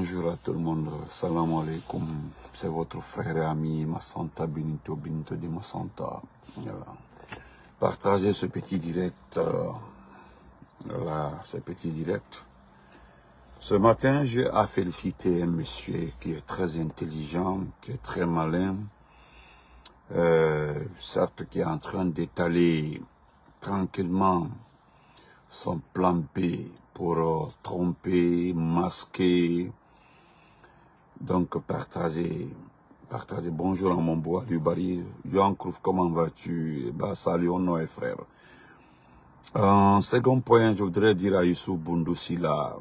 Bonjour à tout le monde, salam alaikum, c'est votre frère et ami Massanta Benito de Massanta. Voilà. Partagez ce petit direct, ce petit direct. Ce matin, j'ai à féliciter un monsieur qui est très intelligent, qui est très malin, certes qui est en train d'étaler tranquillement son plan B pour tromper, masquer, donc partager. Bonjour à mon bois du Bari, Johan Krouf, comment vas-tu? Salut, on frère. Second point, je voudrais dire à Youssou Boundoussi là,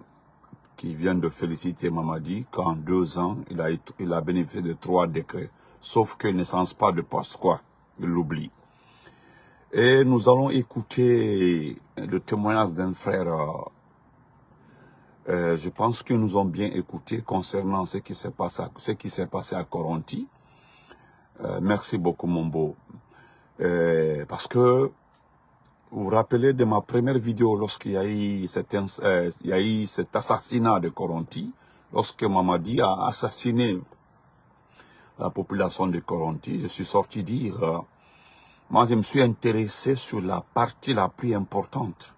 qui vient de féliciter Mamadi, qu'en 2 ans, il a bénéficié de 3 décrets, sauf qu'il ne sens pas de poste, quoi, il l'oublie. Et nous allons écouter le témoignage d'un frère. Je pense que nous ont bien écouté concernant ce qui s'est passé à Koronti. Merci beaucoup, mon beau. Parce que vous vous rappelez de ma première vidéo lorsqu'il y a eu cet assassinat de Koronti, lorsque Mamadi a assassiné la population de Koronti, je suis sorti dire, moi je me suis intéressé sur la partie la plus importante.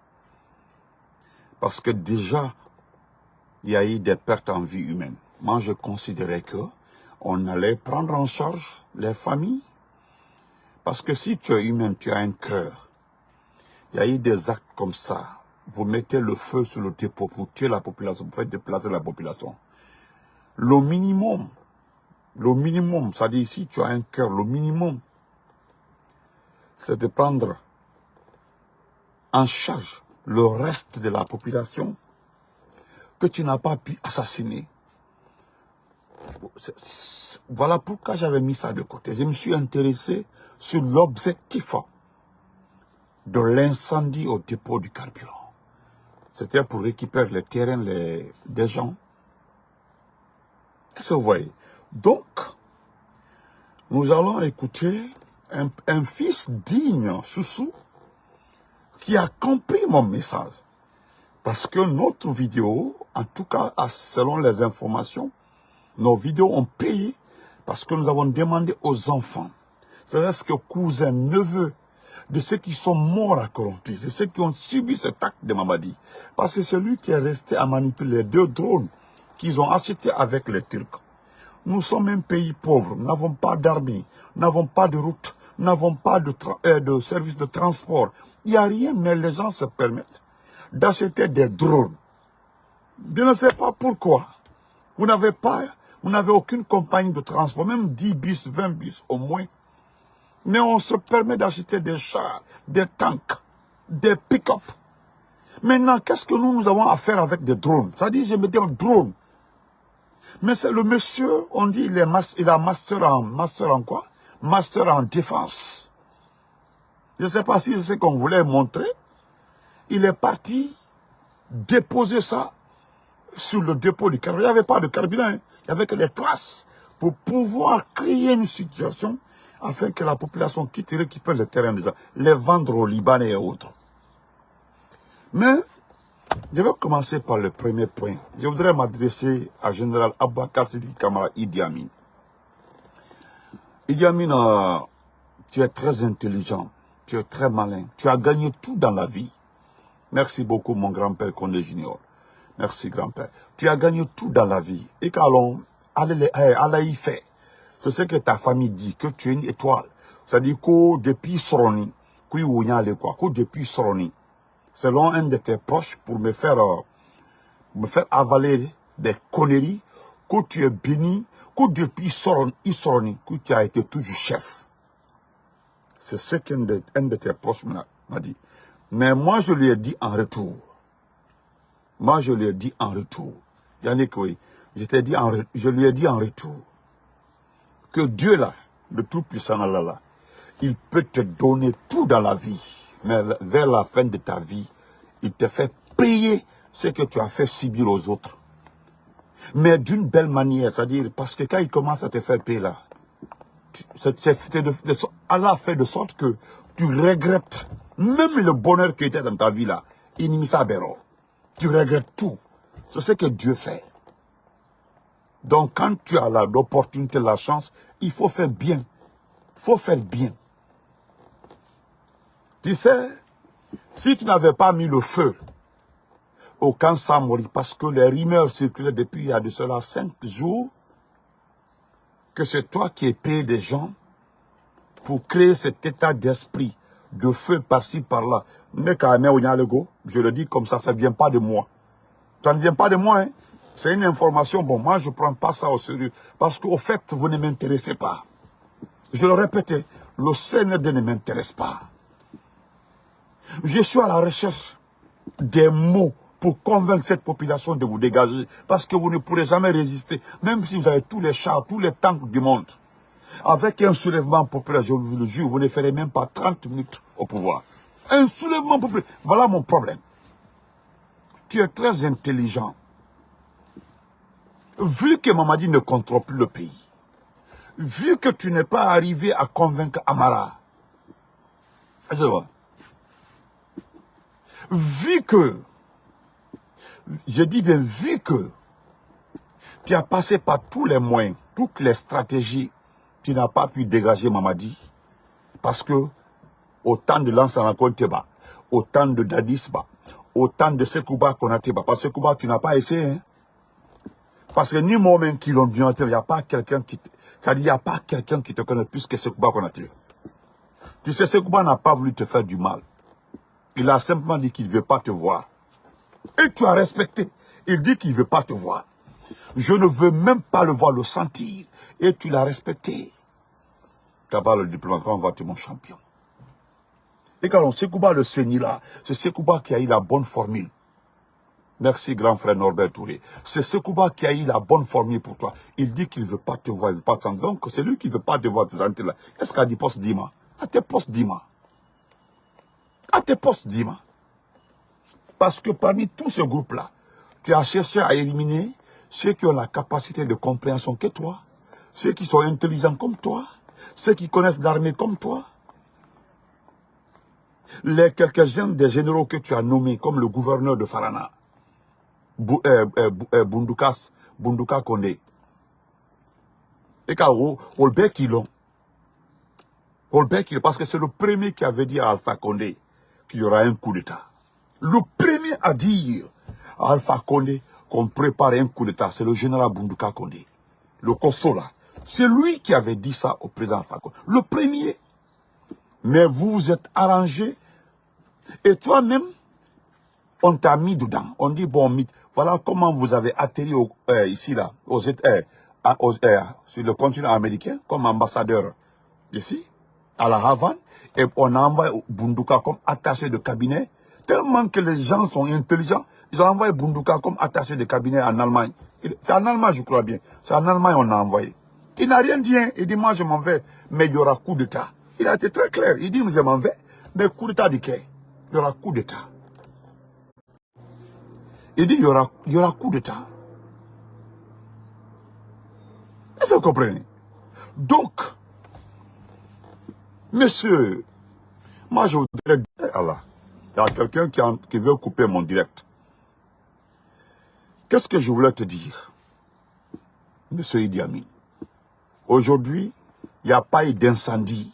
Parce que déjà, il y a eu des pertes en vie humaine. Moi je considérais que on allait prendre en charge les familles. Parce que si tu es humain, tu as un cœur. Il y a eu des actes comme ça. Vous mettez le feu sur le dépôt pour tuer la population, pour faire déplacer la population. Le minimum, c'est-à-dire si tu as un cœur, le minimum, c'est de prendre en charge le reste de la population que tu n'as pas pu assassiner. Voilà pourquoi j'avais mis ça de côté. Je me suis intéressé sur l'objectif de l'incendie au dépôt du carburant. C'était pour récupérer les terrains des gens. Qu'est-ce que vous voyez? Donc, nous allons écouter un fils digne, Soussou, qui a compris mon message. Parce que notre vidéo, en tout cas, selon les informations, nos vidéos ont payé parce que nous avons demandé aux enfants, c'est-à-dire que cousins, neveux, de ceux qui sont morts à Koronti, de ceux qui ont subi cet acte de Mamadi. Parce que c'est lui qui est resté à manipuler les 2 drones qu'ils ont achetés avec les Turcs. Nous sommes un pays pauvre, nous n'avons pas d'armée, nous n'avons pas de route, nous n'avons pas de service de transport. Il n'y a rien, mais les gens se permettent d'acheter des drones. Je ne sais pas pourquoi. Vous n'avez aucune compagnie de transport, même 10 bus, 20 bus au moins. Mais on se permet d'acheter des chars, des tanks, des pick-up. Maintenant, qu'est-ce que nous avons à faire avec des drones? C'est-à-dire, je me dis un drone. Mais c'est le monsieur, on dit, il a master en quoi? Master en défense. Je ne sais pas si c'est ce qu'on voulait montrer. Il est parti déposer ça sur le dépôt du carburant. Il n'y avait pas de carburant, hein. Il n'y avait que les traces pour pouvoir créer une situation afin que la population quitte et récupère les terrains déjà, les vendre aux Libanais et autres. Mais, je vais commencer par le premier point. Je voudrais m'adresser à Général Abba Kassidi Kamara Idi Amin. Idi Amin, tu es très intelligent, tu es très malin, tu as gagné tout dans la vie. Merci beaucoup mon grand-père Condé Junior. Merci grand-père. Tu as gagné tout dans la vie. Et qu'allons, Allah y fait. C'est ce que ta famille dit, que tu es une étoile. C'est-à-dire que depuis Soroni, que depuis Soroni, selon un de tes proches, pour me faire avaler des conneries, que tu es béni, que depuis Soroni, que tu as été toujours chef. C'est ce qu'un de tes proches m'a dit. Mais moi, je lui ai dit en retour. Yannick, oui, je lui ai dit en retour que Dieu là, le Tout-Puissant Allah, il peut te donner tout dans la vie, mais vers la fin de ta vie, il te fait payer ce que tu as fait subir aux autres. Mais d'une belle manière, c'est-à-dire, parce que quand il commence à te faire payer là, Allah fait de sorte que tu regrettes même le bonheur qui était dans ta vie là. Tu regrettes tout. C'est ce que Dieu fait. Donc, quand tu as l'opportunité, la chance, il faut faire bien. Il faut faire bien. Tu sais, si tu n'avais pas mis le feu au camp Samori, parce que les rumeurs circulaient depuis il y a de cela 5 jours, que c'est toi qui es payé des gens pour créer cet état d'esprit de feu par-ci, par-là. Je le dis comme ça ne vient pas de moi. Ça ne vient pas de moi, hein. C'est une information, bon, moi je ne prends pas ça au sérieux, parce qu'au fait, vous ne m'intéressez pas. Je le répète, le CND ne m'intéresse pas. Je suis à la recherche des mots pour convaincre cette population de vous dégager, parce que vous ne pourrez jamais résister, même si vous avez tous les chars, tous les tanks du monde. Avec un soulèvement populaire, je vous le jure, vous ne ferez même pas 30 minutes au pouvoir. Un soulèvement populaire, voilà mon problème. Tu es très intelligent. Vu que Mamadi ne contrôle plus le pays, vu que tu n'es pas arrivé à convaincre Amara, vu que, je dis bien vu que, tu as passé par tous les moyens, toutes les stratégies, tu n'as pas pu dégager Mamadi, parce que autant de Lansana Konteba, autant de Dadisba, autant de Sekouba Konateba, parce que Sekouba, tu n'as pas essayé, hein? Parce que ni moi-même qui l'ont dit, il n'y a pas quelqu'un qui te... C'est-à-dire, il n'y a pas quelqu'un qui te connaît plus que Sekouba Konaté. Tu sais, Sekouba n'a pas voulu te faire du mal. Il a simplement dit qu'il ne veut pas te voir. Et tu as respecté. Il dit qu'il ne veut pas te voir. Je ne veux même pas le voir, le sentir. Et tu l'as respecté. D'abord, le diplomate, on va te mon champion. Et quand Sekouba le saignit là, c'est Sekouba qui a eu la bonne formule. Merci, grand frère Norbert Touré. C'est Sekouba qui a eu la bonne formule pour toi. Il dit qu'il ne veut pas te voir, il ne veut pas te sentir. Donc, c'est lui qui ne veut pas te voir, te sentir là. Qu'est-ce qu'a dit Poste Dima? À tes postes Dima. À tes postes Dima. Parce que parmi tous ces groupes-là, tu as cherché à éliminer ceux qui ont la capacité de compréhension que toi, ceux qui sont intelligents comme toi, ceux qui connaissent l'armée comme toi. Les quelques-uns des généraux que tu as nommés, comme le gouverneur de Farana, Bunduka Kondé. Et quand Olbek ils l'ont. Parce que c'est le premier qui avait dit à Alpha Condé qu'il y aura un coup d'État. Le premier à dire à Alpha Condé qu'on prépare un coup d'État, c'est le général Bunduka Kondé. Le costaud là. C'est lui qui avait dit ça au président Alpha Condé. Le premier. Mais vous vous êtes arrangé. Et toi-même, on t'a mis dedans. On dit, bon, voilà comment vous avez atterri ici, là, sur le continent américain, comme ambassadeur ici, à la Havane, et on a envoyé Bunduka comme attaché de cabinet. Tellement que les gens sont intelligents, ils ont envoyé Bunduka comme attaché de cabinet en Allemagne. C'est en Allemagne, je crois bien. C'est en Allemagne qu'on a envoyé. Il n'a rien dit, hein. Il dit, moi je m'en vais, mais il y aura coup d'État. Il a été très clair. Il dit, je m'en vais, mais coup d'État du quai. Il y aura coup d'État. Il dit, il y aura coup d'État. Est-ce que vous comprenez? Donc, monsieur, moi je voudrais dire, Allah, il y a quelqu'un qui veut couper mon direct. Qu'est-ce que je voulais te dire, monsieur Idi Amin? Aujourd'hui, il n'y a pas eu d'incendie.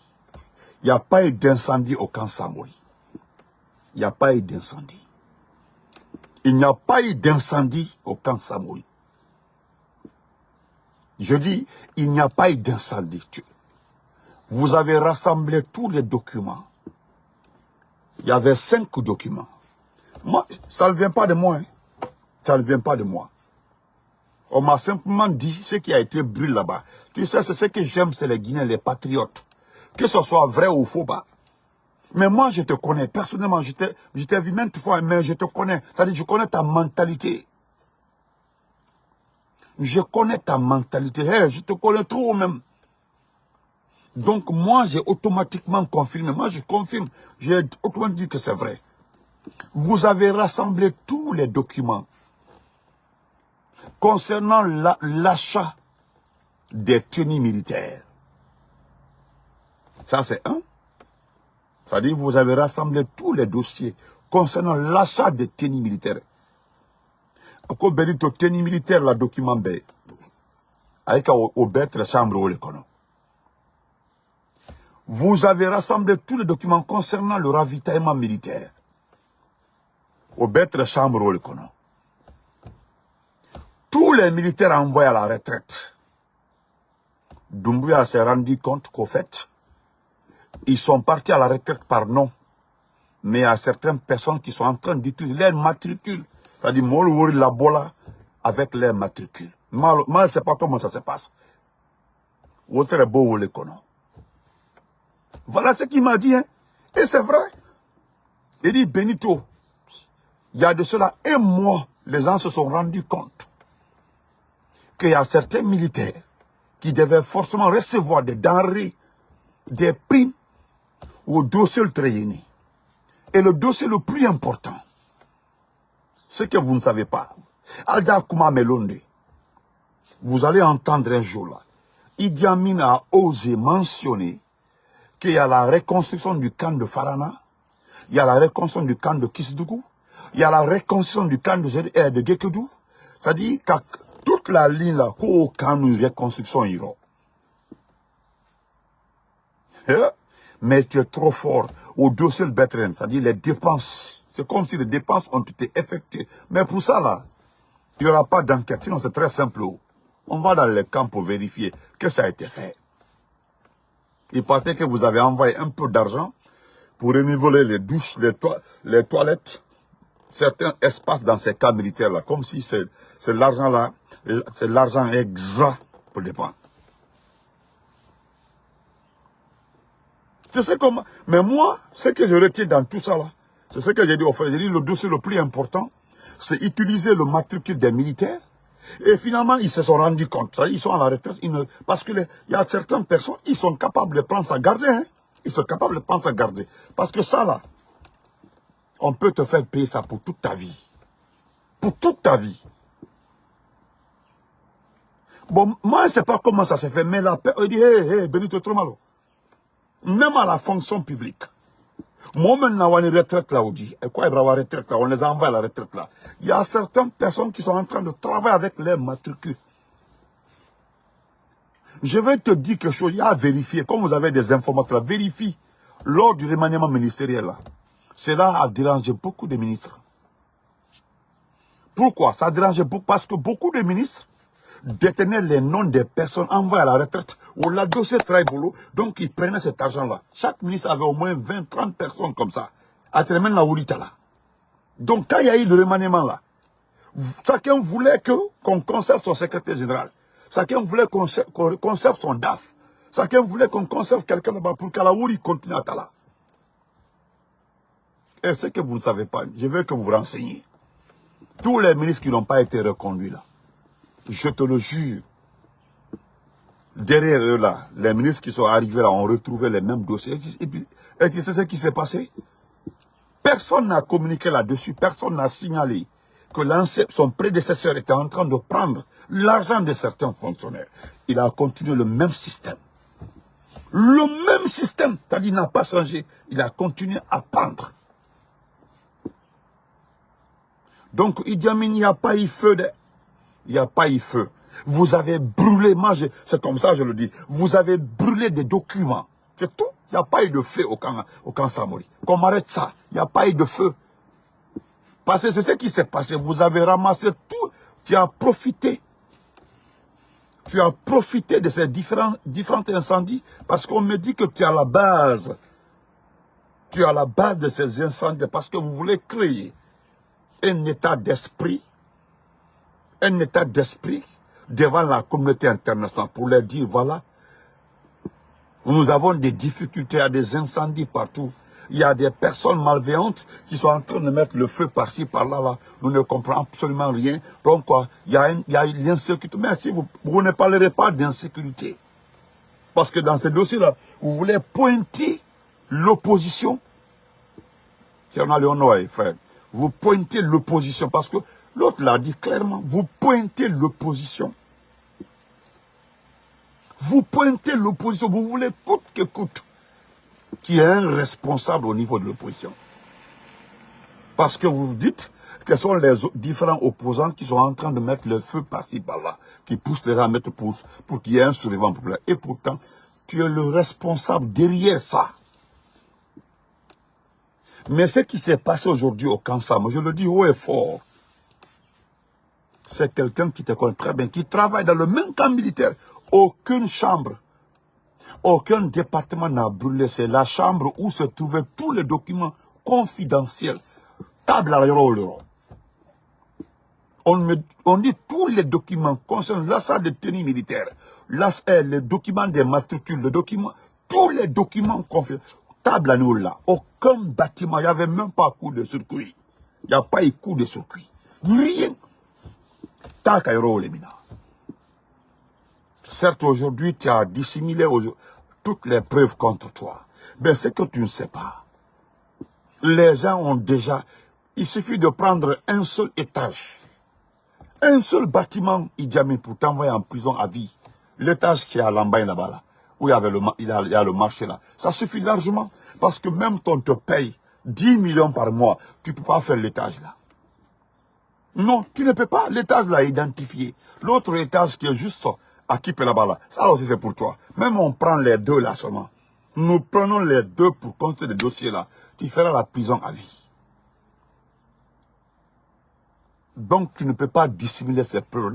Il n'y a pas eu d'incendie au camp Samori. Il n'y a pas eu d'incendie. Il n'y a pas eu d'incendie au camp Samori. Je dis, il n'y a pas eu d'incendie. Vous avez rassemblé tous les documents. Il y avait 5 documents. Moi, ça ne vient pas de moi. Hein. Ça ne vient pas de moi. On m'a simplement dit ce qui a été brûlé là-bas. Tu sais, c'est ce que j'aime, c'est les Guinéens, les patriotes. Que ce soit vrai ou faux, bah. Mais moi, je te connais. Personnellement, je t'ai vu maintes fois, mais je te connais. C'est-à-dire, je connais ta mentalité. Je connais ta mentalité. Hey, je te connais trop même. Donc, moi, j'ai automatiquement confirmé. Moi, je confirme. J'ai automatiquement dit que c'est vrai. Vous avez rassemblé tous les documents concernant l'achat des tenues militaires. Ça, c'est un. C'est-à-dire, vous avez rassemblé tous les dossiers concernant l'achat des tenues militaires. Ako benito tenue militaire, la document B. avec au bête chambre le kono. Vous avez rassemblé tous les documents concernant le ravitaillement militaire. Au bête chambre le kono. Tous les militaires envoyés à la retraite. Doumbouya s'est rendu compte qu'au fait, ils sont partis à la retraite par nom. Mais il y a certaines personnes qui sont en train d'utiliser leur matricule. C'est-à-dire, Molouri la bola avec leur matricule. Moi, je ne sais pas comment ça se passe. Autre beau le kono. Voilà ce qu'il m'a dit. Hein. Et c'est vrai. Il dit, Benito, il y a de cela un mois, les gens se sont rendus compte qu'il y a certains militaires qui devaient forcément recevoir des denrées, des primes au dossier le traîné. Et le dossier le plus important, ce que vous ne savez pas, Alda Kuma Melonde, vous allez entendre un jour là, Idi Amin a osé mentionner qu'il y a la reconstruction du camp de Farana, il y a la reconstruction du camp de Kisdougou, il y a la reconstruction du camp de Gekedou, c'est-à-dire que toute la ligne là, qu'au camp de reconstruction ira. Mais tu es trop fort au dossier de Betren, c'est-à-dire les dépenses. C'est comme si les dépenses ont été effectuées. Mais pour ça là, il n'y aura pas d'enquête, sinon c'est très simple. On va dans les camps pour vérifier que ça a été fait. Il paraît que vous avez envoyé un peu d'argent pour renouveler les douches, les toilettes, certains espaces dans ces camps militaires-là, comme si c'est l'argent-là, c'est l'argent exact pour dépenser. C'est ce que, mais moi, ce que je retiens dans tout ça là, c'est ce que j'ai dit au frère. J'ai dit le dossier le plus important, c'est utiliser le matricule des militaires. Et finalement, ils se sont rendus compte. Ils sont à la retraite. Parce qu'il y a certaines personnes, ils sont capables de prendre ça garder. Hein. Ils sont capables de prendre ça garder. Parce que ça là, on peut te faire payer ça pour toute ta vie. Pour toute ta vie. Bon, moi, je ne sais pas comment ça s'est fait, mais la paix, il dit, hé, Benito Tromalo. Même à la fonction publique. Moi, maintenant, on est retraite là, on dit. Et quoi, il y a retraite là, on les envoie à la retraite là. Il y a certaines personnes qui sont en train de travailler avec leurs matricules. Je vais te dire quelque chose, il y a à vérifier. Comme vous avez des informations là, vérifie. Lors du remaniement ministériel là, cela a dérangé beaucoup de ministres. Pourquoi? Ça a dérangé beaucoup parce que beaucoup de ministres détenaient les noms des personnes envoyées à la retraite ou la dossier Traibolo, donc ils prenaient cet argent-là. Chaque ministre avait au moins 20, 30 personnes comme ça. À Tremen la Oulita là. Donc quand il y a eu le remaniement là, chacun voulait qu'on conserve son secrétaire général. Chacun voulait qu'on conserve son DAF. Chacun voulait qu'on conserve quelqu'un là-bas pour qu'à la Ouli continue à Tala. Et ce que vous ne savez pas, je veux que vous vous renseigniez. Tous les ministres qui n'ont pas été reconduits là, je te le jure, derrière eux là, les ministres qui sont arrivés là ont retrouvé les mêmes dossiers. Et puis, tu sais ce qui s'est passé? Personne n'a communiqué là-dessus, personne n'a signalé que son prédécesseur était en train de prendre l'argent de certains fonctionnaires. Il a continué le même système. Le même système, c'est-à-dire il n'a pas changé, il a continué à prendre. Donc, Idi Amin, il n'y a pas eu feu il n'y a pas eu feu. Vous avez brûlé, c'est comme ça je le dis, vous avez brûlé des documents. C'est tout. Il n'y a pas eu de feu au camp Samori. Qu'on arrête ça. Il n'y a pas eu de feu. Parce que c'est ce qui s'est passé. Vous avez ramassé tout. Tu as profité. Tu as profité de ces différents incendies parce qu'on me dit que tu es à la base. Tu es à la base de ces incendies parce que vous voulez créer un état d'esprit devant la communauté internationale pour leur dire, voilà, nous avons des difficultés, il y a des incendies partout. Il y a des personnes malveillantes qui sont en train de mettre le feu par-ci, par-là. Là. Nous ne comprenons absolument rien. Donc, quoi, il y a l'insécurité. Mais si vous ne parlerez pas d'insécurité, parce que dans ces dossiers-là, vous voulez pointer l'opposition. Si on a le frère, vous pointez l'opposition parce que l'autre l'a dit clairement, vous pointez l'opposition. Vous pointez l'opposition, vous voulez coûte que coûte qu'il y ait un responsable au niveau de l'opposition. Parce que vous vous dites, Quels sont les différents opposants qui sont en train de mettre le feu par-ci, par-là, qui poussent les gens à mettre pouce pour qu'il y ait un soulèvement populaire. Et pourtant, tu es le responsable derrière ça. Mais ce qui s'est passé aujourd'hui au Kansam, je le dis haut et fort, c'est quelqu'un qui te connaît très bien, qui travaille dans le même camp militaire. Aucune chambre, aucun département n'a brûlé. C'est la chambre où se trouvaient tous les documents confidentiels. Table à l'euro. On dit tous les documents concernant l'achat de tenue militaire, les documents des matricules, tous les documents confidentiels. Table à nous là. Aucun bâtiment, il n'y avait même pas coup de circuit. Il n'y a pas eu coup de circuit. Rien. Certes, aujourd'hui, tu as dissimulé toutes les preuves contre toi. Mais ce que tu ne sais pas, les gens ont déjà... Il suffit de prendre un seul étage, un seul bâtiment, Idi Amin, pour t'envoyer en prison à vie. L'étage qui est à Lambaye là-bas, là, où il y a le marché là. Ça suffit largement, parce que même quand on te paye 10 millions par mois, tu ne peux pas faire l'étage là. Non, tu ne peux pas. L'étage là est identifié. L'autre étage qui est juste à Kipé là-bas là, ça aussi c'est pour toi. Même on prend les deux là seulement. Nous prenons les deux pour construire les dossiers là. Tu feras la prison à vie. Donc tu ne peux pas dissimuler ces preuves.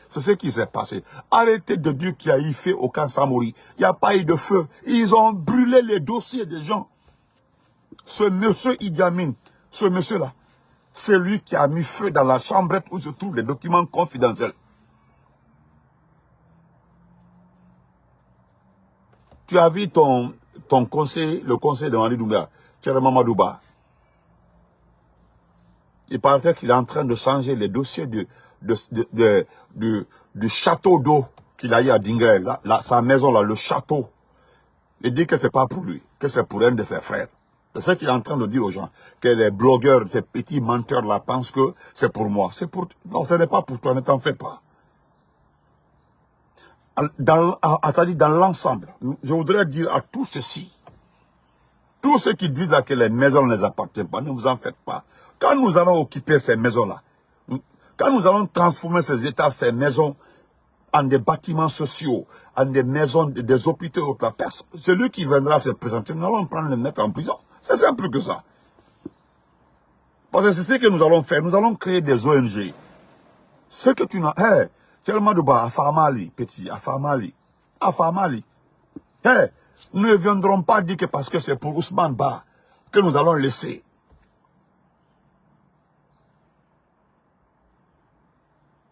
C'est ce qui s'est passé. Arrêtez de dire qu'il y a eu feu au Kansamori. Il n'y a pas eu de feu. Ils ont brûlé les dossiers des gens. Ce monsieur Idi Amin, ce monsieur-là, c'est lui qui a mis feu dans la chambrette où se trouvent les documents confidentiels. Tu as vu ton conseiller, le conseiller de Mali Doumbia, Thierry Mamadouba. Il paraît qu'il est en train de changer les dossiers du château d'eau qu'il a eu à Dingré, sa maison là, le château. Il dit que c'est pas pour lui, que c'est pour un de ses frères. C'est ce qu'il est en train de dire aux gens, que les blogueurs, ces petits menteurs là pensent que c'est pour moi. C'est pour... Non, ce n'est pas pour toi, ne t'en fais pas. Dans l'ensemble, je voudrais dire à tous ceci, tous ceux qui disent là que les maisons ne les appartiennent pas, ne vous en faites pas. Quand nous allons occuper ces maisons-là, quand nous allons transformer ces états, ces maisons, en des bâtiments sociaux, en des maisons, des hôpitaux, celui qui viendra se présenter, nous allons prendre le mettre en prison. C'est simple que ça. Parce que c'est ce que nous allons faire. Nous allons créer des ONG. Ce que tu n'as... Hey, tellement de bas, à Famali, petit, à Famali. Hey, nous ne viendrons pas dire que parce que c'est pour Ousmane Ba que nous allons laisser.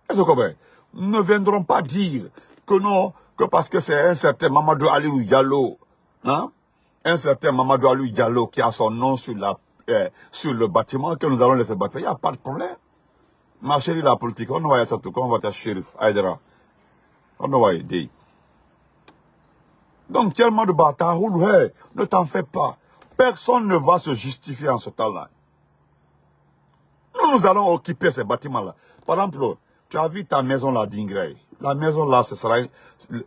Est-ce que nous ne viendrons pas dire que non, que parce que c'est un certain Mamadou Aliou Diallo, hein, un certain Mamadou Aliou Diallo qui a son nom sur le bâtiment, que nous allons laisser battre. Il n'y a pas de problème. Ma chérie, la politique, on va y aller, on va être shérif, Aïdra. On va y aller. Donc, tellement de bataille, ne t'en fais pas. Personne ne va se justifier en ce temps-là. Nous allons occuper ces bâtiments-là. Par exemple, tu as vu ta maison là d'Ingré. La maison là, ce sera,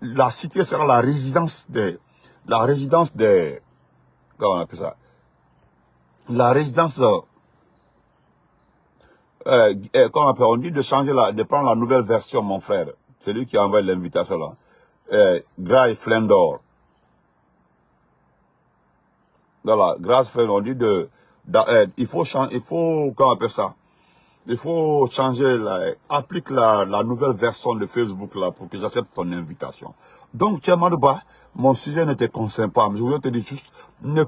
la cité sera la résidence des, comment on appelle ça? La résidence, comment on appelle, on dit de changer de prendre la nouvelle version, mon frère. C'est lui qui a envoyé l'invitation là. Grace Flendor. Voilà, Grace Flendor, on dit il faut changer, comment on appelle ça? Il faut changer, applique la nouvelle version de Facebook là pour que j'accepte ton invitation. Donc, Tchamadouba, mon sujet ne te concerne pas. Mais je voulais te dire juste, ne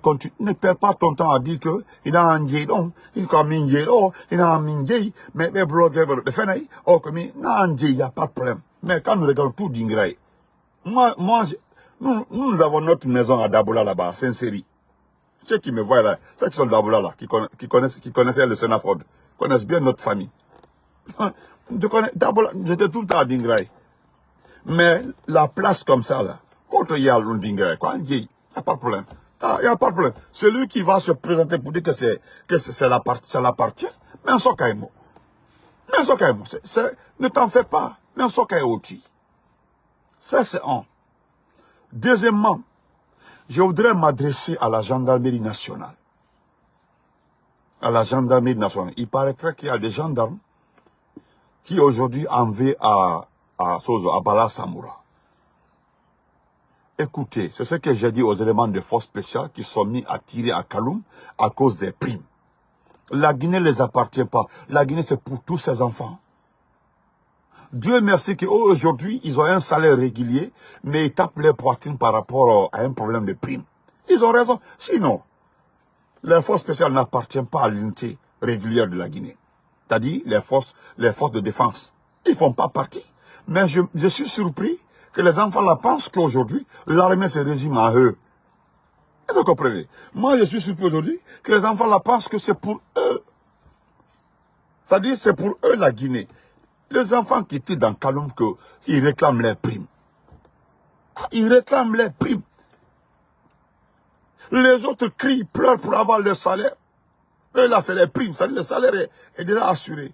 perds pas ton temps à dire que il a un djé, non, il a un djé, oh, il a un djé, mais blogueurs, oh, comme il a un djé, il n'y a pas de problème. Mais quand nous regardons tout d'Ingraï, nous avons notre maison à Daboula là-bas, c'est une série. Ceux qui me voient là, ceux qui sont Daboula là, qui connaissaient le Sénaford, connaissent bien notre famille. J'étais tout le temps à Dingraï. Mais la place comme ça, là, contre Yal Dingraï, quoi, il n'y a pas de problème. Il n'y a pas de problème. Celui qui va se présenter pour dire que ça l'appartient, mais en sokaïmo. Ne t'en fais pas. Mais en sokaïmo. Ça, c'est un. Deuxièmement, je voudrais m'adresser à la gendarmerie nationale. à la gendarmerie nationale. Il paraîtrait qu'il y a des gendarmes qui aujourd'hui envoient à Bala Samoura. Écoutez, c'est ce que j'ai dit aux éléments de force spéciale qui sont mis à tirer à Kaloum à cause des primes. La Guinée ne les appartient pas. La Guinée, c'est pour tous ses enfants. Dieu merci qu'aujourd'hui, ils ont un salaire régulier, mais ils tapent les poitrines par rapport à un problème de primes. Ils ont raison. Sinon, les forces spéciales n'appartiennent pas à l'unité régulière de la Guinée. C'est-à-dire les forces de défense. Ils ne font pas partie. Mais je suis surpris que les enfants là pensent qu'aujourd'hui, l'armée se résume à eux. Et vous comprenez? Moi, je suis surpris aujourd'hui que les enfants là pensent que c'est pour eux. C'est-à-dire c'est pour eux la Guinée. Les enfants qui étaient dans Kaloum, ils réclament les primes. Ils réclament les primes. Les autres crient, pleurent pour avoir leur salaire. Eux là, c'est les primes. C'est-à-dire le salaire est déjà assuré.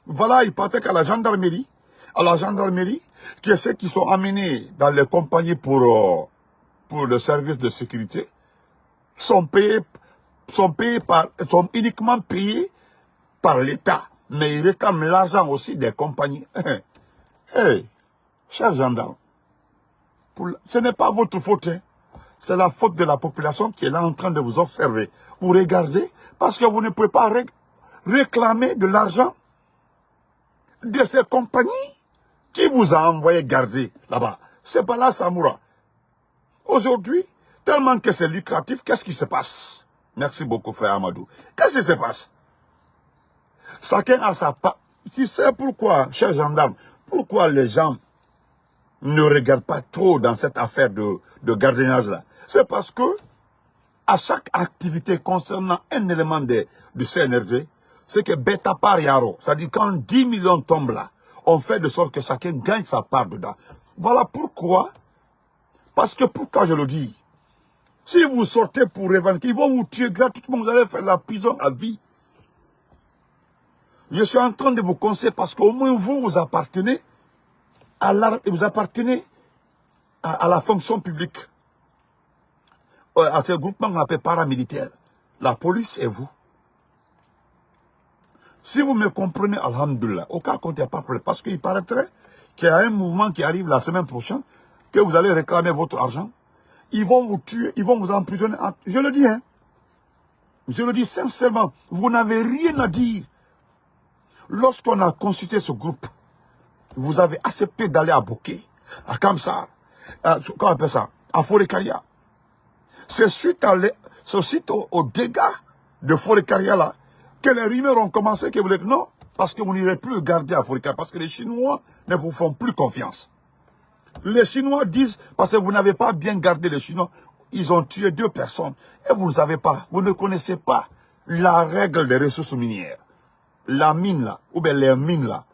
Voilà, ils partaient qu'à la gendarmerie. À la gendarmerie, qui est ceux qui sont amenés dans les compagnies pour le service de sécurité, sont uniquement payés par l'État. Mais ils réclament l'argent aussi des compagnies. Hey, chers gendarmes, ce n'est pas votre faute. Hein. C'est la faute de la population qui est là en train de vous observer. Vous regardez, parce que vous ne pouvez pas réclamer de l'argent de ces compagnies qui vous a envoyé garder là-bas. C'est Bala Samoura. Aujourd'hui, tellement que c'est lucratif, qu'est-ce qui se passe? Merci beaucoup, frère Amadou. Qu'est-ce qui se passe? Chacun a sa part. Tu sais pourquoi, chers gendarmes, pourquoi les gens ne regardent pas trop dans cette affaire de gardiennage-là? C'est parce que à chaque activité concernant un élément du CNRD, c'est que bêta par yaro, c'est-à-dire quand 10 millions tombent là, on fait de sorte que chacun gagne sa part dedans. Voilà pourquoi, parce que pourquoi je le dis, si vous sortez pour revendiquer, ils vont vous tuer gratuitement, vous allez faire la prison à vie. Je suis en train de vous conseiller parce qu'au moins vous appartenez à la fonction publique, à ce groupement qu'on appelle paramilitaire. La police et vous. Si vous me comprenez, alhamdoulilah, aucun compte, il n'y a pas de problème. Parce qu'il paraîtrait qu'il y a un mouvement qui arrive la semaine prochaine, que vous allez réclamer votre argent. Ils vont vous tuer, ils vont vous emprisonner. Je le dis, hein. Je le dis sincèrement, vous n'avez rien à dire. Lorsqu'on a consulté ce groupe, vous avez accepté d'aller à Bouquet, à Kamsar, comment on appelle ça, à Forêt-Caria. C'est suite aux dégâts de Forêt-Caria là, que les rumeurs ont commencé, que vous dites non, parce que vous n'irez plus garder à Forêt-Caria, parce que les Chinois ne vous font plus confiance. Les Chinois disent, parce que vous n'avez pas bien gardé les Chinois, ils ont tué 2 personnes. Et vous ne savez pas, vous ne connaissez pas la règle des ressources minières. La mine là, ou bien les mines là.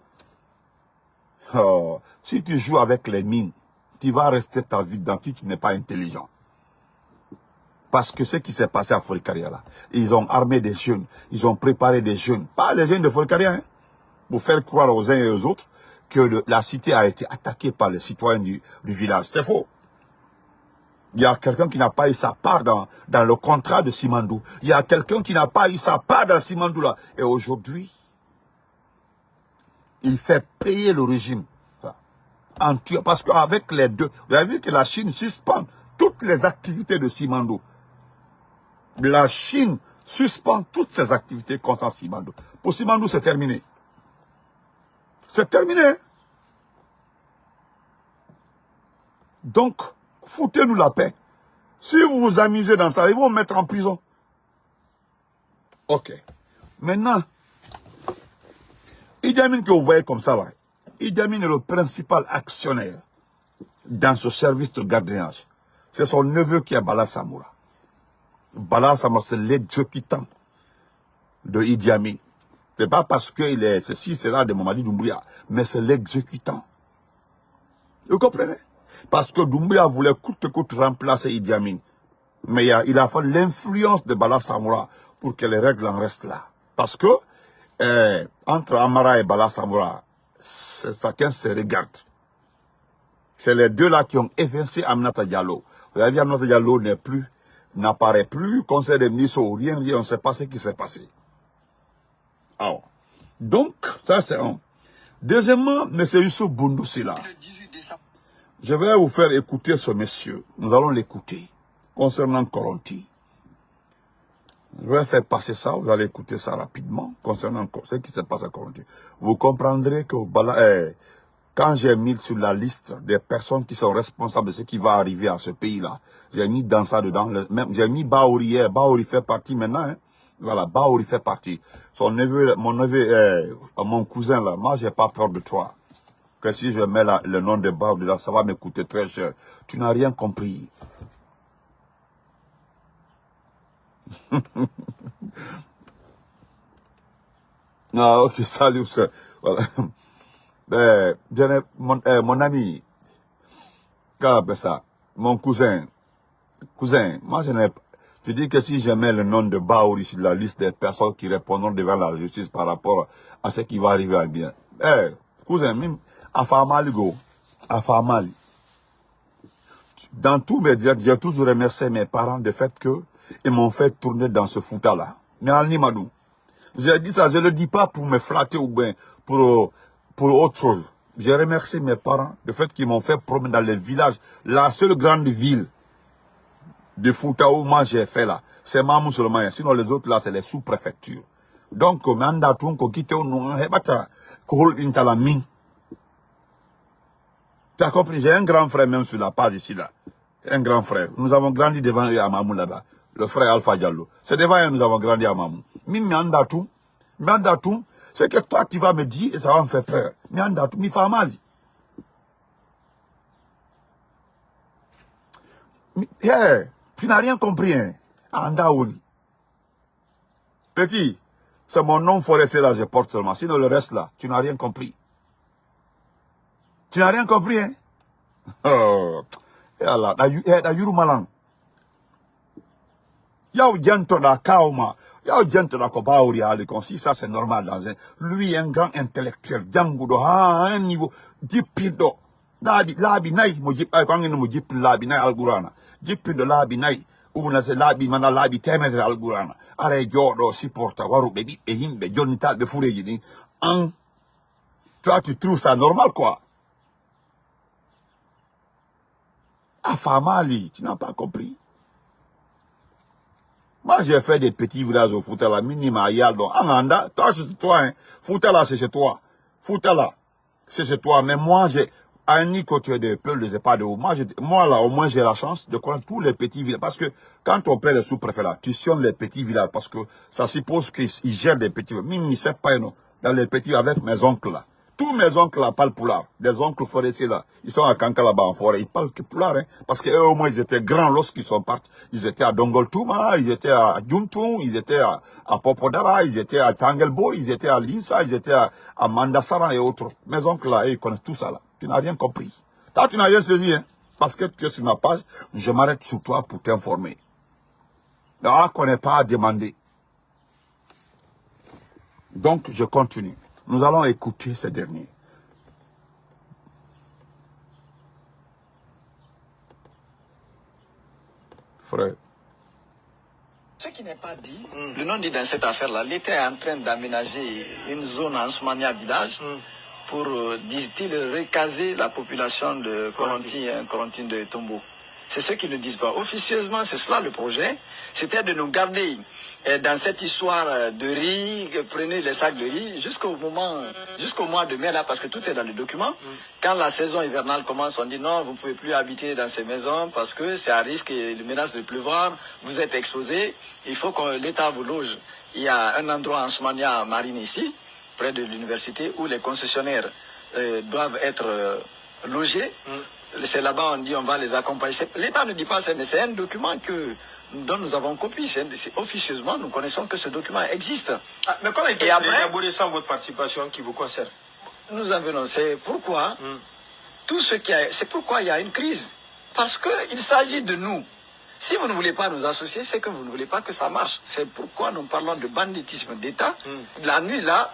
Oh, si tu joues avec les mines, tu vas rester ta vie dans tu n'es pas intelligent. Parce que ce qui s'est passé à Forêt-Caria là, ils ont armé des jeunes, ils ont préparé des jeunes, pas les jeunes de Forêt-Caria, hein, pour faire croire aux uns et aux autres que la cité a été attaquée par les citoyens du village. C'est faux. Il y a quelqu'un qui n'a pas eu sa part dans le contrat de Simandou. Il y a quelqu'un qui n'a pas eu sa part dans Simandou là. Et aujourd'hui, il fait payer le régime. Parce qu'avec les deux, vous avez vu que la Chine suspend toutes les activités de Simandou. La Chine suspend toutes ses activités contre Simandou. Pour Simandou, c'est terminé. C'est terminé. Donc, foutez-nous la paix. Si vous vous amusez dans ça, ils vont vous mettre en prison. Ok. Maintenant, Idi Amin que vous voyez comme ça là, Idi Amin est le principal actionnaire dans ce service de gardiennage. C'est son neveu qui est Bala Samoura. Bala Samoura, c'est l'exécutant de Idi Amin. C'est pas parce qu'il est ceci, c'est là de Mamadi Doumbouya, mais c'est l'exécutant. Vous comprenez? Parce que Doumbouya voulait coûte que coûte remplacer Idi Amin. Mais il a fallu l'influence de Bala Samoura pour que les règles en restent là. Parce que entre Amara et Bala Samoura, chacun se regarde. C'est les deux là qui ont évincé Aminata Diallo. Vous avez vu, Aminata Diallo n'apparaît plus, conseil des ministres ou rien, on ne sait pas ce qui s'est passé. Alors, donc, ça c'est un. Deuxièmement, M. Youssouf Boundoussi là. Je vais vous faire écouter ce monsieur. Nous allons l'écouter. Concernant Koronti. Je vais faire passer ça. Vous allez écouter ça rapidement. Concernant ce qui se passe à Koronti. Vous comprendrez que quand j'ai mis sur la liste des personnes qui sont responsables de ce qui va arriver à ce pays-là, j'ai mis dans ça dedans. J'ai mis Baouri hier. Baouri fait partie maintenant. Hein. Voilà, Baouri fait partie. Son neveu, mon cousin là, moi j'ai pas peur de toi. Que si je mets le nom de Baouri là, ça va me coûter très cher. Tu n'as rien compris. Ah ok, salut. Voilà. Bien, mon ami, ça, mon cousin, moi je n'ai pas. Tu dis que si je mets le nom de Baouri sur la liste des personnes qui répondront devant la justice par rapport à ce qui va arriver à bien. Cousin, même à Famali, dans tous mes directs, j'ai toujours remercié mes parents du fait qu'ils m'ont fait tourner dans ce fouta-là. Mais en Nimadou, j'ai dit ça, je ne le dis pas pour me flatter ou bien pour autre chose. J'ai remercié mes parents du fait qu'ils m'ont fait promener dans les villages. La seule grande ville de Fouta où moi j'ai fait là, c'est Mamou seulement. Sinon les autres là, c'est les sous-préfectures. Donc, tu as compris, j'ai un grand frère même sur la page ici là. Un grand frère. Nous avons grandi devant eux à Mamou là-bas. Le frère Alpha Diallo. C'est devant eux que nous avons grandi à Mamou. Miandatou, c'est que toi tu vas me dire et ça va me faire peur. Miandatou, mi fait mal. Tu n'as rien compris, hein. Andaouli. Petit, c'est mon nom forestier là, je porte seulement. Sinon le reste là, tu n'as rien compris. Tu n'as rien compris, hein. Oh. Yalla, da yuru malang. Yao dianto da kaoma. Yao dianto da kobaouri à l'éconsi, ça c'est normal dans un. Lui, un grand intellectuel, Django à un niveau, dipido. Labi nai, mojip, quand il mojip labi nai algurana. Jipido labi nai, ou na se labi mana labi temetre algurana. Are jodo, supporta, waru bebi, et himbe, jonital, de fourré, en. Toi, tu trouves ça normal, quoi? Afamali, tu n'as pas compris. Moi, j'ai fait des petits villages au Foutala, minima, Yaldo, Anganda, toi, c'est toi, hein. Foutala, c'est chez toi. Foutala, c'est chez toi. Mais moi, à un niveau, tu es de peu, je sais pas de où. Moi, là, au moins, j'ai la chance de connaître tous les petits villages. Parce que, quand on paie les sous-préfets là, tu sionnes les petits villages. Parce que, ça suppose qu'ils gèrent des petits villages. Même, ils savent pas, non. Dans les petits, avec mes oncles là. Tous mes oncles là parlent poulard. Des oncles forestiers là. Ils sont à Kanka là-bas en forêt. Ils parlent que poulard, hein. Parce qu'eux, au moins, ils étaient grands lorsqu'ils sont partis. Ils étaient à Dongoltouma, ils étaient à Djuntung, ils étaient à Popodara, ils étaient à Tangelbo, ils étaient à Linsa, ils étaient à Mandassara et autres. Mes oncles là, ils connaissent tout ça là. Tu n'as rien compris. Toi, tu n'as rien saisi, hein. Parce que tu es sur ma page, je m'arrête sur toi pour t'informer. Là, qu'on n'est pas à demander. Donc, je continue. Nous allons écouter ces derniers. Frère. Ce qui n'est pas dit, le nom dit dans cette affaire-là, l'État est en train d'aménager une zone en Soumania village pour, disent-ils, recaser la population de Corentine de Tombo. C'est ce qu'ils ne disent pas. Officieusement, c'est cela le projet. C'était de nous garder dans cette histoire de riz, prenez les sacs de riz, jusqu'au mois de mai, là, parce que tout est dans le document. Quand la saison hivernale commence, on dit non, vous ne pouvez plus habiter dans ces maisons parce que c'est à risque et le menace de pleuvoir, vous êtes exposés, il faut que l'État vous loge. Il y a un endroit en Soumania Marine ici, près de l'université, où les concessionnaires doivent être logés. C'est là-bas, on dit, on va les accompagner. L'État ne dit pas ça, mais c'est un document dont nous avons copie. Officieusement, nous connaissons que ce document existe. Ah, mais comment est-ce élaboré sans votre participation qui vous concerne? Nous en venons. C'est pourquoi, c'est pourquoi il y a une crise. Parce qu'il s'agit de nous. Si vous ne voulez pas nous associer, c'est que vous ne voulez pas que ça marche. C'est pourquoi nous parlons de banditisme d'État. La nuit, là,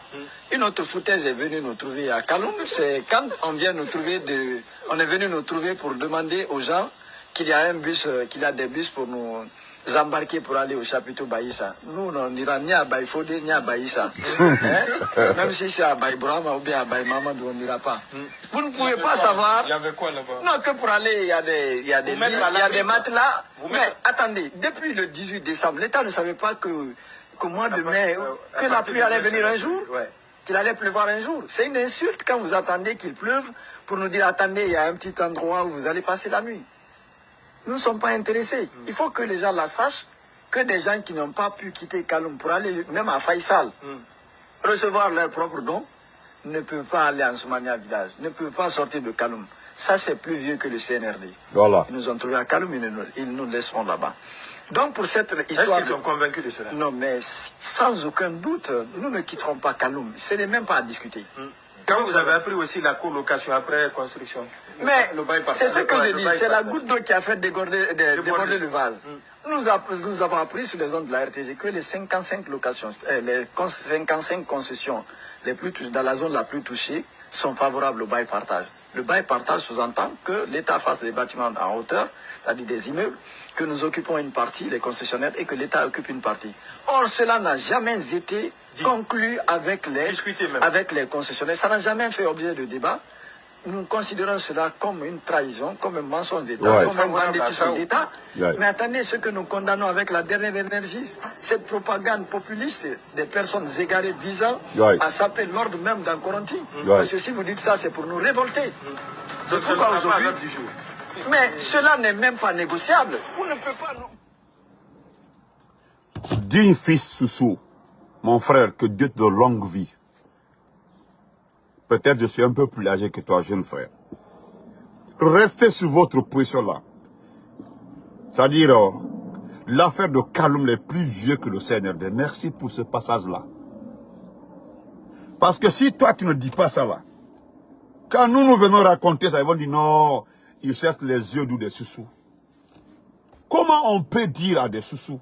une autre foutaise est venue nous trouver à Kaloum. C'est quand on vient nous trouver on est venu nous trouver pour demander aux gens qu'il y a des bus pour nous embarqués pour aller au chapiteau Baïssa. Nous, on n'ira ni à Baïfode, ni à Baïssa. Hein? Même si c'est à Baïbrahma ou bien à Baïmamadou, on n'ira pas. Vous ne pouvez pas savoir. Il y avait quoi là-bas? Non, que pour aller, il y a des matelas. Mais attendez, depuis le 18 décembre, l'État ne savait pas qu'au mois de mai, que la pluie allait venir un jour. Qu'il allait pleuvoir un jour. C'est une insulte quand vous attendez qu'il pleuve pour nous dire, attendez, il y a un petit endroit où vous allez passer la nuit. Nous ne sommes pas intéressés. Il faut que les gens la sachent, que des gens qui n'ont pas pu quitter Kaloum pour aller même à Faïsal, recevoir leurs propres dons, ne peuvent pas aller en Soumania village, ne peuvent pas sortir de Kaloum. Ça, c'est plus vieux que le CNRD. Voilà. Ils nous ont trouvés à Kaloum, ils nous laisseront là-bas. Donc pour cette histoire... Est-ce qu'ils sont convaincus de cela? Non, mais sans aucun doute, nous ne quitterons pas Kaloum. Ce n'est même pas à discuter. Quand vous avez appris aussi la colocation après construction? Mais c'est ce que je dis, c'est la goutte d'eau qui a fait déborder le vase. Nous avons appris sur les zones de la RTG que les 55 locations, les 55 concessions dans la zone la plus touchée sont favorables au bail partage. Le bail partage sous-entend que l'État fasse des bâtiments en hauteur, c'est-à-dire des immeubles, que nous occupons une partie, les concessionnaires, et que l'État occupe une partie. Or, cela n'a jamais été conclu avec les concessionnaires. Ça n'a jamais fait objet de débat. Nous considérons cela comme une trahison, comme un mensonge d'État, comme un banditisme d'État. Mais attendez, ce que nous condamnons avec la dernière énergie, cette propagande populiste des personnes égarées visant à saper l'ordre même d'un Coronti. Parce que si vous dites ça, c'est pour nous révolter. C'est pourquoi aujourd'hui... Mais cela n'est même pas négociable. On ne peut pas... Digne fils Soussou, mon frère, que Dieu te donne longue vie. Peut-être je suis un peu plus âgé que toi, jeune frère. Restez sur votre position là. C'est-à-dire, l'affaire de Kaloum est plus vieux que le CNRD. Merci pour ce passage-là. Parce que si toi, tu ne dis pas ça là, quand nous venons raconter ça, ils vont dire non, ils cherchent les yeux d'où des Soussous. Comment on peut dire à des Soussous,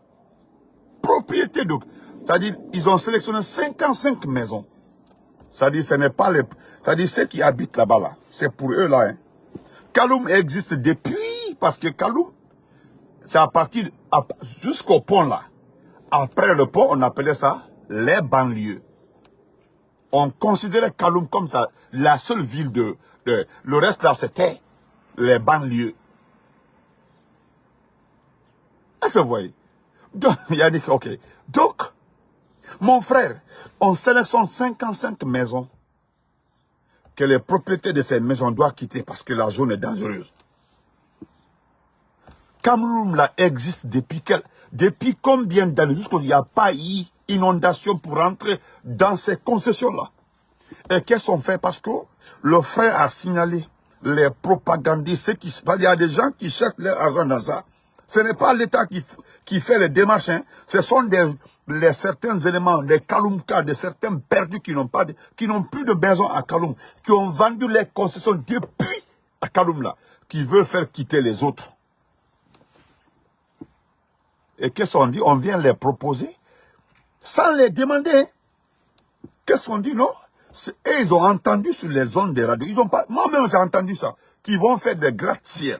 propriété de... C'est-à-dire, ils ont sélectionné 55 maisons. C'est-à-dire, ce n'est pas les... C'est-à-dire, ceux qui habitent là-bas, là, c'est pour eux, là. Hein. Kaloum existe depuis, parce que Kaloum, c'est à partir... jusqu'au pont, là. Après le pont, on appelait ça les banlieues. On considérait Kaloum comme ça, la seule ville de... le reste, là, c'était les banlieues. Est-ce que vous voyez? Donc, il a dit, ok. Donc, mon frère, on sélectionne 55 maisons que les propriétaires de ces maisons doivent quitter parce que la zone est dangereuse. Kaloum là existe depuis combien d'années? Jusqu'il n'y a pas eu inondation pour rentrer dans ces concessions-là. Et qu'est-ce qu'on fait? Parce que le frère a signalé les propagandistes, il y a des gens qui cherchent leur argent dans ça. Ce n'est pas l'État qui fait les démarches. Hein. Ce sont certains éléments, des Kaloumkas, de certains perdus qui n'ont plus de maison à Kaloum, qui ont vendu les concessions depuis à Kaloum là, qui veulent faire quitter les autres. Et qu'est-ce qu'on dit? On vient les proposer sans les demander. Hein. Qu'est-ce qu'on dit? Non? Et ils ont entendu sur les ondes des radios. Ils ont pas, moi-même j'ai entendu ça. Qu'ils vont faire des gratte-ciel.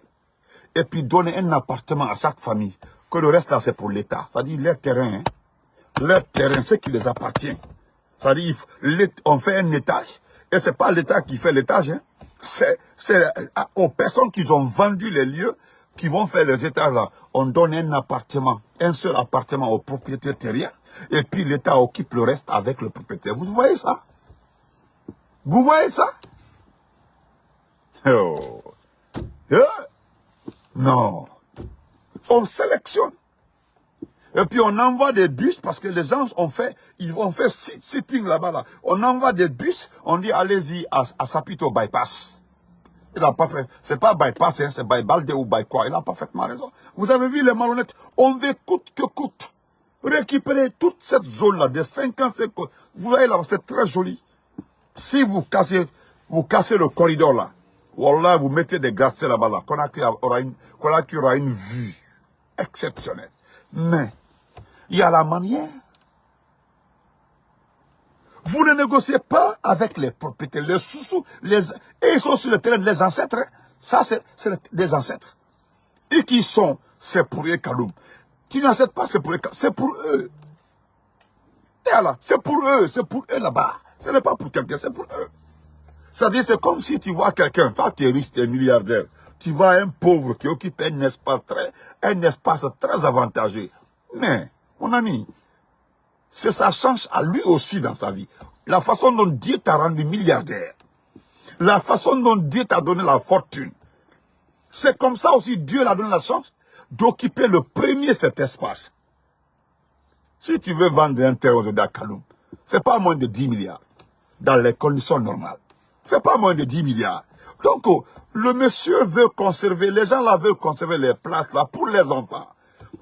Et puis donner un appartement à chaque famille. Que le reste là c'est pour l'État. C'est-à-dire leur terrain. Hein. Leur terrain, c'est qui les appartient. C'est-à-dire on fait un étage. Et c'est pas l'État qui fait l'étage. Hein. C'est aux personnes qui ont vendu les lieux qui vont faire les étages là. On donne un appartement. Un seul appartement au propriétaire terrien. Et puis l'État occupe le reste avec le propriétaire. Vous voyez ça? Vous voyez ça? Oh. Non. On sélectionne. Et puis on envoie des bus parce que les gens ils vont faire sitting là-bas. Là. On envoie des bus, on dit allez-y à Sapito bypass. Il n'a pas fait, c'est pas bypass, hein, c'est by Balde ou by quoi. Il a parfaitement raison. Vous avez vu les malhonnêtes, on veut coûte que coûte récupérer toute cette zone-là de 55. Vous voyez là, c'est très joli. Si vous cassez le corridor là, wallah, vous mettez des gratte-ciel là-bas là, Conakry aura une vue exceptionnelle. Mais, il y a la manière. Vous ne négociez pas avec les propriétaires, les Soussous, et ils sont sur le terrain des ancêtres. Ça, c'est des ancêtres. Et qui sont, c'est pour eux Kaloum. Tu n'acceptes pas, c'est pour eux. Et là, c'est pour eux là-bas. Ce n'est pas pour quelqu'un, c'est pour eux. C'est-à-dire, c'est comme si tu vois quelqu'un, toi tu es riche, tu es milliardaire, tu vois un pauvre qui occupe un espace très avantageux. Mais, mon ami, c'est sa chance à lui aussi dans sa vie. La façon dont Dieu t'a rendu milliardaire, la façon dont Dieu t'a donné la fortune, c'est comme ça aussi Dieu l'a donné la chance d'occuper le premier cet espace. Si tu veux vendre un terrain aujourd'hui à Kaloum, c'est pas moins de 10 milliards, dans les conditions normales. C'est pas moins de 10 milliards. Donc, le monsieur veut conserver, les gens là veulent conserver les places là pour les enfants.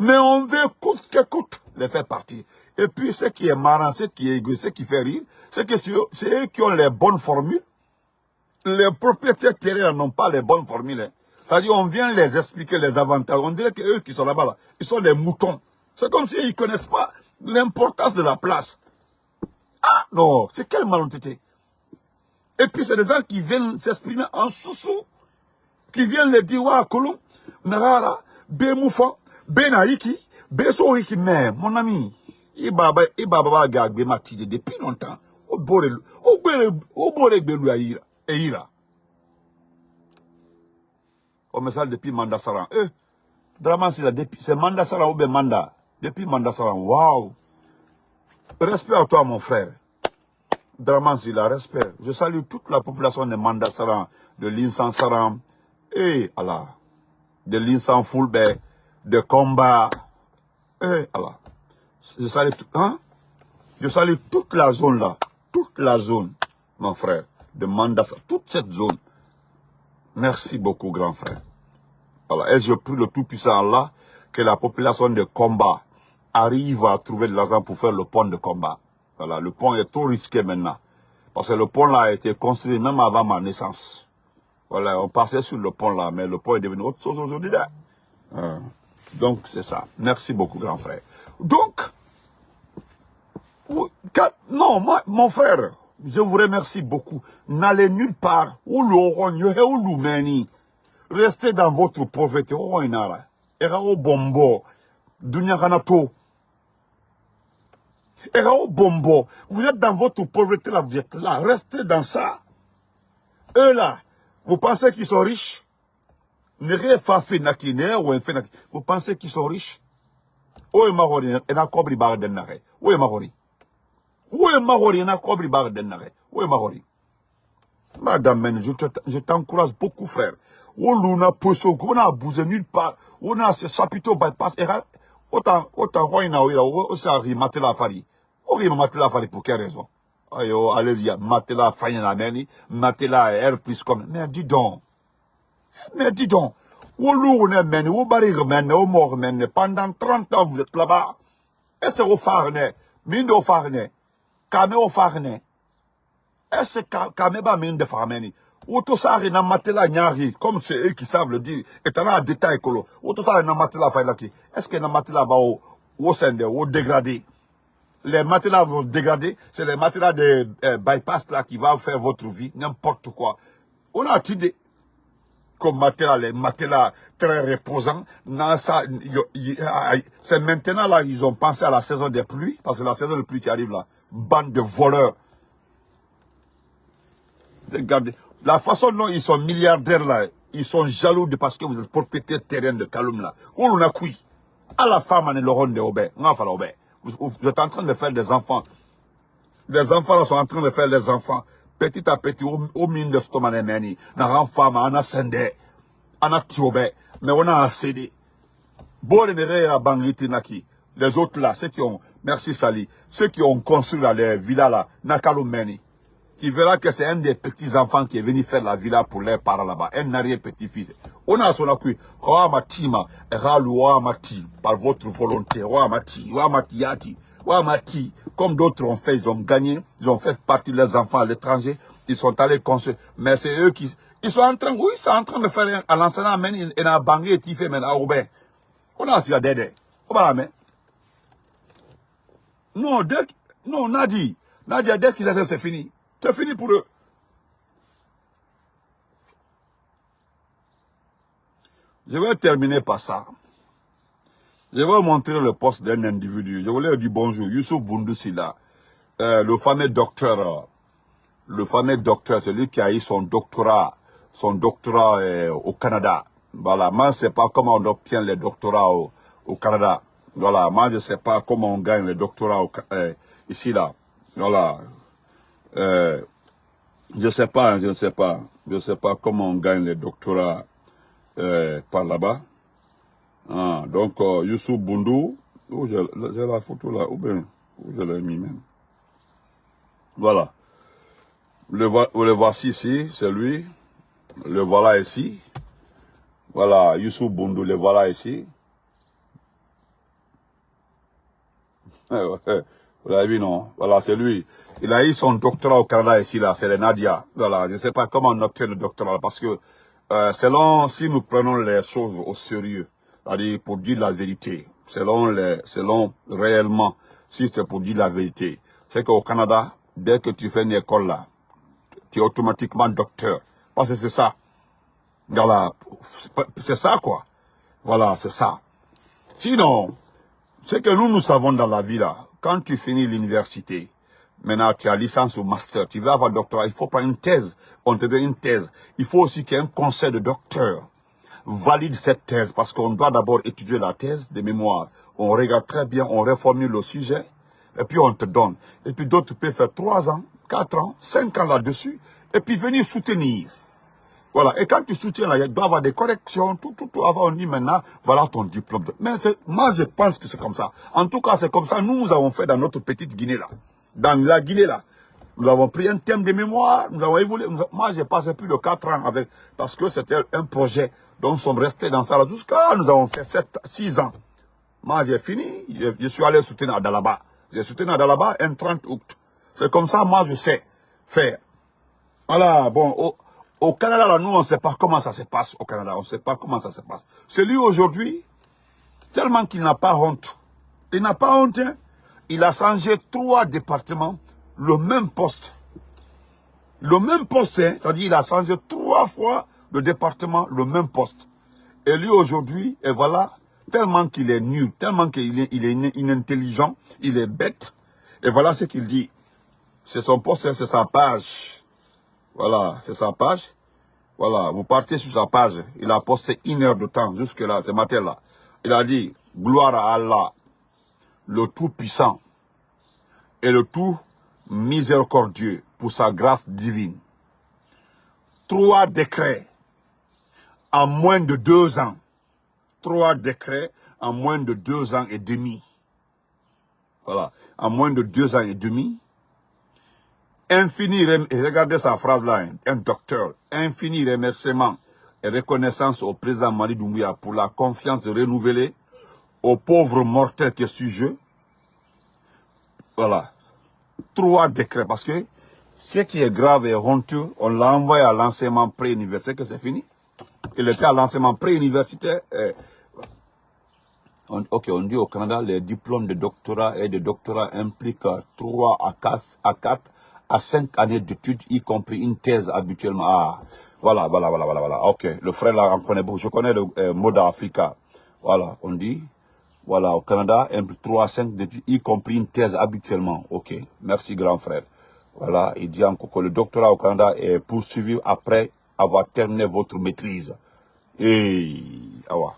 Mais on veut coûte que coûte les faire partir. Et puis, ce qui est marrant, ce qui est égoïste, ce qui fait rire, c'est que c'est eux qui ont les bonnes formules. Les propriétaires terriens n'ont pas les bonnes formules. C'est-à-dire, on vient les expliquer les avantages. On dirait qu'eux qui sont là-bas, là, ils sont des moutons. C'est comme s'ils ne connaissent pas l'importance de la place. Ah non, c'est quelle malhonnêteté. Et puis, c'est des gens qui viennent s'exprimer en sous-sous, qui viennent les dire, wa Kolum, Nagara, Bemoufan, Benaïki, Besoïki, mais, mon ami, Ibaba Gagbe Matide, depuis longtemps, au Bore Belou Eira. Au message depuis Mandasaran. Draman, c'est Mandasaran ou bien Manda. Depuis Mandasaran, waouh. Respect à toi, mon frère. Draman, c'est la respect. Je salue toute la population de Mandasaran, de l'Insan Saram, et Allah, de l'Insan Fulbe, de Combat, et Allah. Je salue Je salue toute la zone là, toute la zone, mon frère, de Mandasaran, toute cette zone. Merci beaucoup, grand frère. Voilà. Et je prie le Tout-Puissant Allah que la population de Combat arrive à trouver de l'argent pour faire le pont de Combat. Voilà, le pont est trop risqué maintenant. Parce que le pont là a été construit même avant ma naissance. Voilà, on passait sur le pont là, mais le pont est devenu autre chose aujourd'hui. Donc, c'est ça. Merci beaucoup, grand frère. Donc, non, mon frère, je vous remercie beaucoup. N'allez nulle part. Restez dans votre pauvreté. Vous êtes dans votre pauvreté là, vous êtes là. Restez dans ça. Eux là, vous pensez qu'ils sont riches? Vous pensez qu'ils sont riches? Madame, je t'encourage beaucoup, frère. On a poussé, on a abusé nulle part. On a ce chapiteau bypass. Autant, aussi mater la fari. On mater la fari pour quelle raison? Allez-y, mater la fari la meni, mater la air plus comme. Mais dis donc. On est meni, on barre meni, on mort meni. Pendant 30 ans, vous êtes là-bas. Est-ce que vous farnez? Mine au farnez? Kame au farnez? Est-ce que Kameba mine de farmeni? Autosari na matela nyari, comme c'est eux qui savent le dire, et t'en as un détail colo. Autosari na matela failaki. Est-ce que na matela ba au sende, au dégradé? Les matelas vont dégrader, c'est les matelas de bypass là qui vont faire votre vie, n'importe quoi. On a étudié comme matelas, les matelas très reposants. C'est maintenant là, ils ont pensé à la saison des pluies, parce que la saison des pluies qui arrive là, bande de voleurs. Regardez, la façon dont ils sont milliardaires là, ils sont jaloux parce que vous êtes propriétaire terrain de Kaloum là. On a cuit. À la femme, on est le rond de Obé. Vous êtes en train de faire des enfants. Les enfants là sont en train de faire des enfants. Petit à petit, au mine de stomac, on a femme, on a sendé, on a tiobé, mais on a cédé. Les autres là, ceux qui ont, merci Sali, ceux qui ont construit là, les villas là, Nakaloumeni. Tu verras que c'est un des petits-enfants qui est venu faire la villa pour les parents là-bas. Un arrière-petit-fils. On a son accueil. Par votre volonté. Comme d'autres ont fait, ils ont gagné. Ils ont fait partie de leurs enfants à l'étranger. Ils sont allés construire. Mais c'est eux qui... Ils sont en train, oui, ils sont en train de faire à l'enseignant, mais ils ont bangé et tifé, mais on a su à Dédé. Non, non, Nadia, dès qu'ils ont c'est fini. C'est fini pour eux. Je vais terminer par ça. Je vais vous montrer le poste d'un individu. Je voulais dire bonjour. Youssouf Boundoussi là. Le fameux docteur, celui qui a eu son doctorat au Canada. Voilà, moi je ne sais pas comment on obtient les doctorats au Canada. Voilà, moi je ne sais pas comment on gagne les doctorats ici là. Voilà, je ne sais pas comment on gagne les doctorats par là-bas. Ah, donc Youssouf Boundou, où j'ai la photo là, où je l'ai mis même. Voilà. Le voici ici, c'est lui. Le voilà ici. Voilà, Youssouf Boundou, le voilà ici. Vous l'avez vu, non? Voilà, c'est lui. Il a eu son doctorat au Canada ici, là, c'est le Nadia. Voilà, je ne sais pas comment on obtient le doctorat, parce que selon, si nous prenons les choses au sérieux, c'est-à-dire pour dire la vérité, selon réellement, si c'est pour dire la vérité, c'est qu'au Canada, dès que tu fais une école là, tu es automatiquement docteur. Parce que c'est ça. Voilà, c'est ça quoi. Voilà, c'est ça. Sinon, c'est que nous savons dans la vie là, quand tu finis l'université, maintenant tu as licence ou master, tu vas avoir doctorat, il faut prendre une thèse, on te donne une thèse. Il faut aussi qu'il y ait un conseil de docteur valide cette thèse, parce qu'on doit d'abord étudier la thèse de mémoire. On regarde très bien, on reformule le sujet, et puis on te donne. Et puis d'autres peuvent faire 3 ans, 4 ans, 5 ans là-dessus, et puis venir soutenir. Voilà, et quand tu soutiens là, il doit y avoir des corrections, tout, avant on dit maintenant, voilà ton diplôme. Mais moi je pense que c'est comme ça. En tout cas, c'est comme ça, nous avons fait dans notre petite Guinée là. Dans la Guinée là. Nous avons pris un thème de mémoire, nous avons évolué. Moi j'ai passé plus de 4 ans avec, parce que c'était un projet dont nous sommes restés dans ça là jusqu'à, nous avons fait 6 ans. Moi j'ai fini, je suis allé soutenir à Dalaba. J'ai soutenu à Dalaba un 30 août. C'est comme ça, moi je sais faire. Voilà, bon, au Canada, là, nous, on ne sait pas comment ça se passe au Canada. On ne sait pas comment ça se passe. Celui aujourd'hui, tellement qu'il n'a pas honte. Il n'a pas honte. Hein? Il a changé 3 départements, le même poste. Le même poste, hein? C'est-à-dire il a changé 3 fois de département, le même poste. Et lui aujourd'hui, et voilà, tellement qu'il est nul, tellement qu'il est inintelligent, il est bête. Et voilà ce qu'il dit. C'est son poste, c'est sa page. Voilà, c'est sa page. Voilà, vous partez sur sa page. Il a posté 1 heure de temps jusque-là, ce matin-là. Il a dit, gloire à Allah, le Tout-Puissant et le Tout-Miséricordieux pour sa grâce divine. 3 décrets en moins de 2 ans. 3 décrets en moins de 2 ans et demi. Voilà, en moins de 2 ans et demi. Infini, regardez sa phrase là, un docteur, infini remerciement et reconnaissance au président Mali Doumbouya pour la confiance renouvelée aux pauvres mortels que suis-je. Voilà. 3 décrets, parce que ce qui est grave et honteux, on l'a envoyé à l'enseignement pré-universitaire, que c'est fini. Il était à l'enseignement pré-universitaire. Ok, on dit au Canada, les diplômes de doctorat et de doctorat impliquent 3 à 4 à 5 années d'études, y compris une thèse habituellement. Ah, voilà. Ok, le frère là, on connaît beaucoup. Je connais le Moda Africa. Voilà, on dit, voilà, au Canada, 3 à 5 d'études, y compris une thèse habituellement. Ok, merci grand frère. Voilà, il dit encore que le doctorat au Canada est poursuivi après avoir terminé votre maîtrise. Et, ah ouais.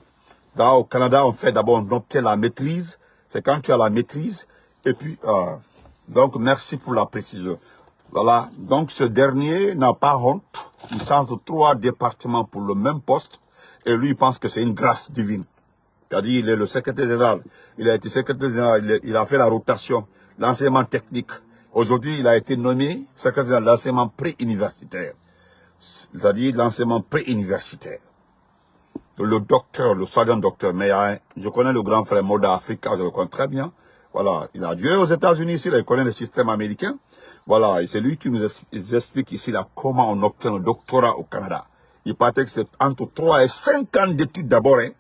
Là, au Canada, on fait d'abord, on obtient la maîtrise. C'est quand tu as la maîtrise. Et puis, donc, merci pour la précision. Voilà. Donc, ce dernier n'a pas honte. Il change de 3 départements pour le même poste. Et lui, il pense que c'est une grâce divine. C'est-à-dire, il est le secrétaire général. Il a été secrétaire général. Il a fait la rotation, l'enseignement technique. Aujourd'hui, il a été nommé secrétaire général de l'enseignement pré-universitaire. C'est-à-dire l'enseignement pré-universitaire. Le docteur, le sergent docteur, mais je connais le grand frère Moda Africa, je le connais très bien. Voilà, il a duré aux États-Unis ici, là, il connaît le système américain. Voilà, et c'est lui qui nous explique ici là comment on obtient le doctorat au Canada. Il paraît que c'est entre 3 et 5 ans d'études d'abord, hein.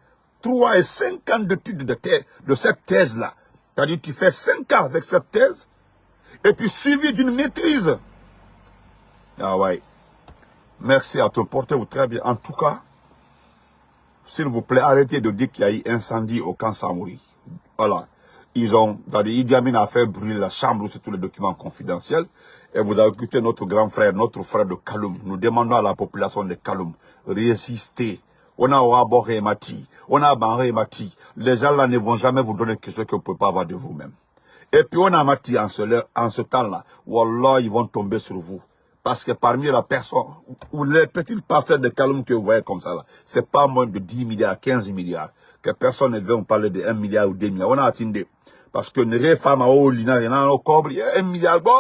3 et 5 ans d'études de cette thèse-là. C'est-à-dire tu fais 5 ans avec cette thèse, et puis suivi d'une maîtrise. Ah ouais. Merci à toi, portez-vous très bien. En tout cas, s'il vous plaît, arrêtez de dire qu'il y a eu incendie au camp Samori. Voilà. Idi Amin a fait brûler la chambre sur tous les documents confidentiels. Et vous avez écouté notre grand frère, notre frère de Kaloum. Nous demandons à la population de Kaloum, résister. On a Ouabor et Mati, on a Banré et Mati. Les gens là ne vont jamais vous donner quelque chose que vous ne pouvez pas avoir de vous-même. Et puis on a Mati en ce temps-là. Wallah, ils vont tomber sur vous. Parce que parmi la personne, ou les petites parcelles de Kaloum que vous voyez comme ça là, c'est pas moins de 10 milliards, 15 milliards. Que personne ne veut en parler de 1 milliard ou 2 milliards. On a attendu. Parce que les femmes à Olina, il y en a un cobre, 1 milliard, bon.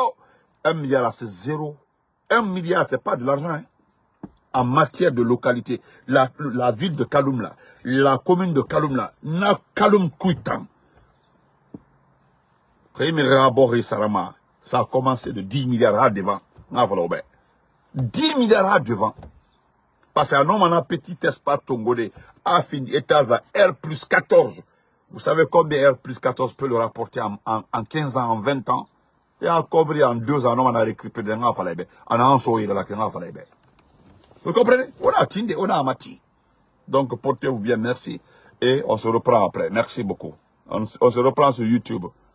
1 milliard là, c'est zéro. 1 milliard, c'est pas de l'argent, hein. En matière de localité, la ville de Kaloum là, la commune de Kaloum là, na Kaloum Kouitam. Ça a commencé de 10 milliards à devant. 10 milliards à devant. Parce qu'un homme en a petit espace tongolais a fini étage là, R+14. Vous savez combien R+14 peut le rapporter en 15 ans, en 20 ans? Et en 2 ans, on a récupéré des gens. On a ensoyé là, vous comprenez? On a attendu, on a amati. Donc, portez-vous bien, merci. Et on se reprend après. Merci beaucoup. On se reprend sur YouTube.